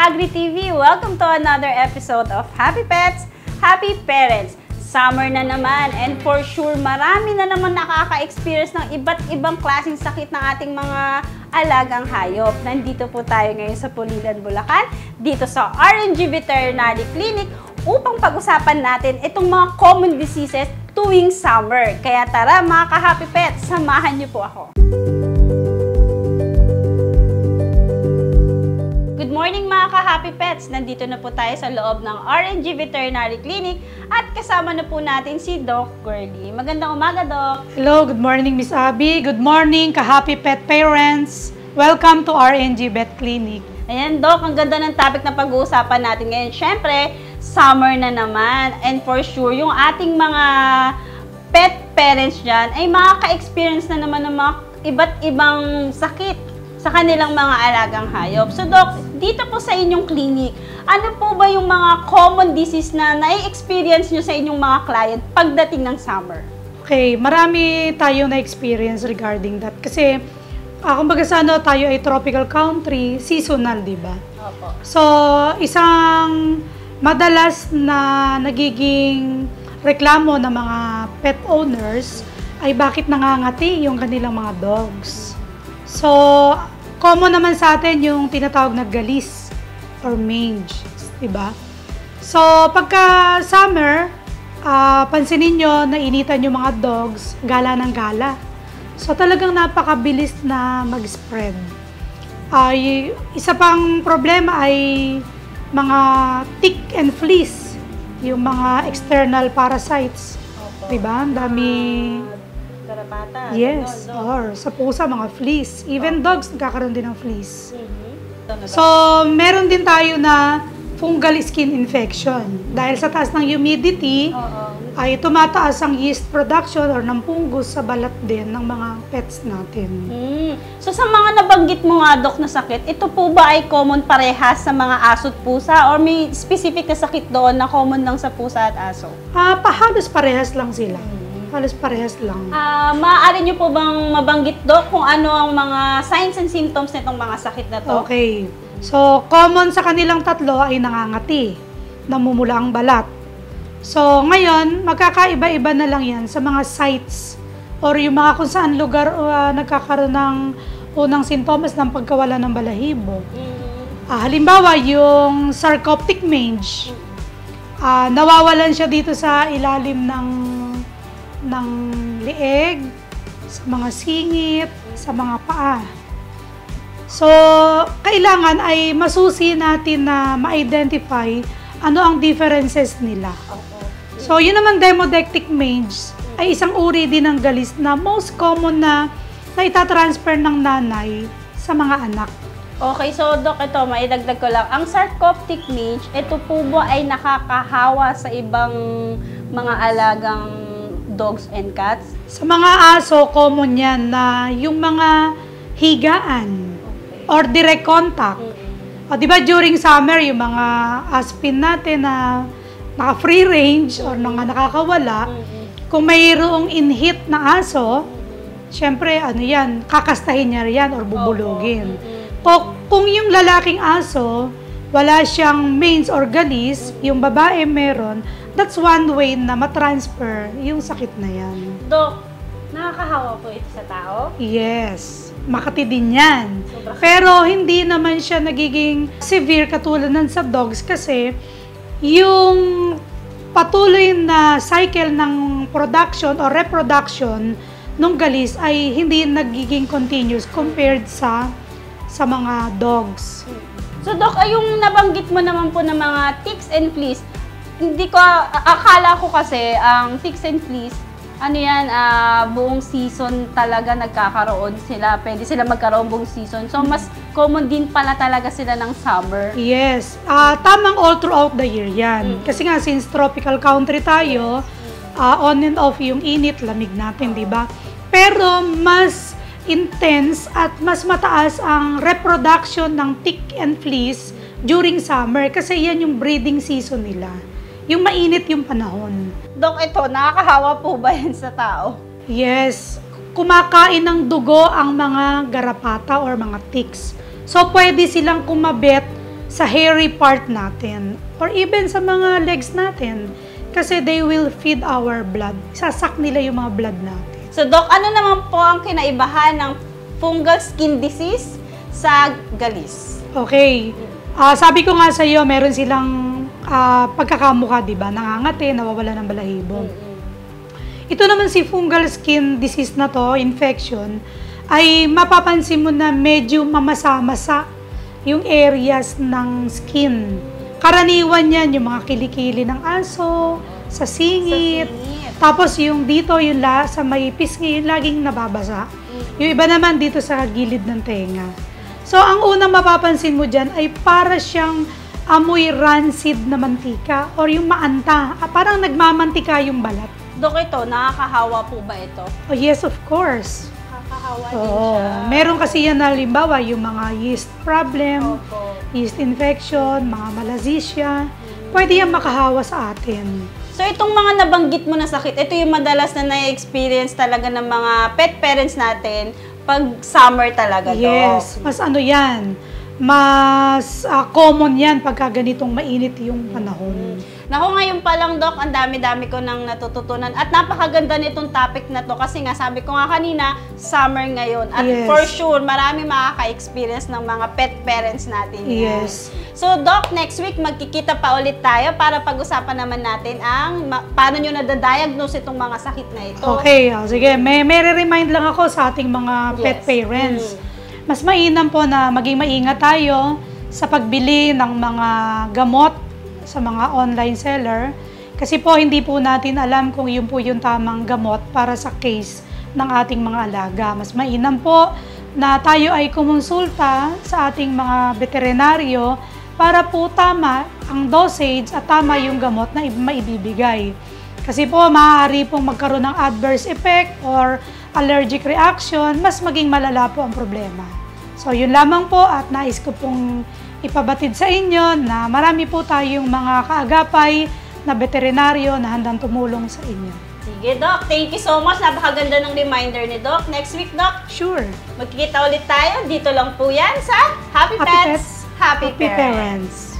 Agri TV! Welcome to another episode of Happy Pets, Happy Parents. Summer na naman and for sure marami na naman nakaka-experience ng iba't ibang klaseng sakit ng ating mga alagang hayop. Nandito po tayo ngayon sa Pulilan, Bulacan, dito sa RNG Veterinary Clinic upang pag-usapan natin itong mga common diseases tuwing summer. Kaya tara mga ka-Happy Pets, samahan niyo po ako. Good morning mga ka-Happy Pets! Nandito na po tayo sa loob ng RNG Veterinary Clinic at kasama na po natin si Doc Girly. Magandang umaga, Doc! Hello, good morning Miss Abby. Good morning ka-Happy Pet Parents. Welcome to RNG Vet Clinic. Ayan, Doc, ang ganda ng topic na pag-uusapan natin ngayon. Siyempre, summer na naman and for sure, yung ating mga pet parents dyan ay makaka-experience na naman ng mga iba't ibang sakit sa kanilang mga alagang hayop. So, Doc, dito po sa inyong clinic, ano po ba yung mga common disease na nai-experience nyo sa inyong mga client pagdating ng summer? Okay, marami tayo na-experience regarding that. Kasi, kumbaga sa ano, tayo ay tropical country, seasonal, di ba? Opo. So, isang madalas na nagiging reklamo ng mga pet owners ay bakit nangangati yung kanilang mga dogs. So, common naman sa atin yung tinatawag na galis or mange, diba? So, pagka summer, pansinin nyo, nainitan yung mga dogs, gala ng gala. So, talagang napakabilis na mag-spread. Isa pang problema ay mga tick and fleas, yung mga external parasites. Opo. Diba? Ang dami... Garapata. Yes, or sa pusa, mga fleas. Even dogs, nagkakaroon din ng fleas. So, meron din tayo na fungal skin infection. Dahil sa taas ng humidity, ay tumataas ang yeast production or ng fungus sa balat din ng mga pets natin. So, sa mga nabanggit mo nga, Doc, na sakit, ito po ba ay common parehas sa mga aso at pusa or may specific na sakit doon na common lang sa pusa at aso? Halos parehas lang sila. Halos parehas lang. Maaari nyo po bang mabanggit, Doc, kung ano ang mga signs and symptoms nitong mga sakit na to? Okay. So, common sa kanilang tatlo ay nangangati, namumula ang balat. So, ngayon, magkakaiba-iba na lang yan sa mga sites or yung mga kung saan lugar nagkakaroon ng unang sintomas ng pagkawala ng balahibo. Halimbawa, yung sarcoptic mange, nawawalan siya dito sa ilalim ng lieg, sa mga singit, sa mga paa. So, kailangan ay masusi natin na ma-identify ano ang differences nila. So, yun naman demodectic mange ay isang uri din ng galis na most common na itatransfer ng nanay sa mga anak. Okay, so Doc, ito, maidagdag ko lang. Ang sarcoptic mange, ito po ba ay nakakahawa sa ibang mga alagang dogs and cats? Sa mga aso, common yan na yung mga higaan or direct contact. Di ba during summer, yung mga aspin natin na naka-free range or nakakawala, kung mayroong in-heat na aso, syempre, kakastahin niya yan or bubulugin. Kung yung lalaking aso, wala siyang mange or galis, yung babae meron, that's one way na matransfer yung sakit na yan. Doc, nakakahawa po ito sa tao? Yes. Makati din yan. Pero hindi naman siya nagiging severe katulad ng sa dogs kasi yung patuloy na cycle ng production or reproduction ng galis ay hindi nagiging continuous compared sa mga dogs. So, Doc, yung nabanggit mo naman po ng mga ticks and fleas, akala ko kasi ang ticks and fleas, buong season talaga nagkakaroon sila. Pwede sila magkaroon buong season. So, mas common din pala talaga sila ng summer. Yes. Tamang all throughout the year yan. Kasi nga, since tropical country tayo, on and off yung init, lamig natin, di ba? Pero, mas intense at mas mataas ang reproduction ng tick and fleas during summer kasi yan yung breeding season nila. Yung mainit yung panahon. Dok, ito, nakakahawa po ba yan sa tao? Yes. Kumakain ng dugo ang mga garapata or mga ticks. So, pwede silang kumabit sa hairy part natin or even sa mga legs natin kasi they will feed our blood. Sasak nila yung mga blood natin. So, Doc, ano naman po ang kinaibahan ng fungal skin disease sa galis? Okay. Sabi ko nga sa iyo, meron silang pagkakamukha, di ba? Nangangati, nawawala ng balahibo. Ito naman si fungal skin disease na to, infection, ay mapapansin mo na medyo mamasa-masa yung areas ng skin. Karaniwan yan, yung mga kilikili ng aso, sa singit. Tapos yung dito, yung sa may pisngi, laging nababasa. Yung iba naman dito sa gilid ng tenga. So, ang unang mapapansin mo dyan ay para siyang amoy rancid na mantika or yung maanta. Parang nagmamantika yung balat. Dok, ito, nakakahawa po ba ito? Oh, yes, of course. Nakakahawa din siya. Meron kasi yan na halimbawa yung mga yeast problem, Opo. yeast infection, mga malazisia. Pwede yan makahawa sa atin. So, itong mga nabanggit mo na sakit, ito yung madalas na na-experience talaga ng mga pet parents natin pag summer talaga, Dok. Yes, mas ano yan, mas common yan pagka ganitong mainit yung panahon. Naku, ngayon pa lang, Doc, ang dami-dami ko nang natututunan. At napakaganda nitong topic na to kasi nga sabi ko nga kanina, summer ngayon. At Yes. for sure, marami makaka-experience ng mga pet parents natin. Yan. Yes. So, Doc, next week magkikita pa ulit tayo para pag-usapan naman natin ang paano nyo nadadiagnose itong mga sakit na ito. Okay, sige. May re-remind lang ako sa ating mga pet Yes. parents. Mas mainam po na maging maingat tayo sa pagbili ng mga gamot sa mga online seller. Kasi po, hindi po natin alam kung yun po yung tamang gamot para sa case ng ating mga alaga. Mas mainam po na tayo ay kumonsulta sa ating mga veterinaryo para po tama ang dosage at tama yung gamot na maibibigay. Kasi po, maaari pong magkaroon ng adverse effect or allergic reaction, mas maging malala po ang problema. So, yun lamang po at nais ko pong ipabatid sa inyo na marami po tayong mga kaagapay na veterinaryo na handang tumulong sa inyo. Sige, Doc. Thank you so much. Napakaganda ng reminder ni Doc. Next week, Doc, Sure. magkikita ulit tayo. Dito lang po yan sa Happy Pets, Happy Parents.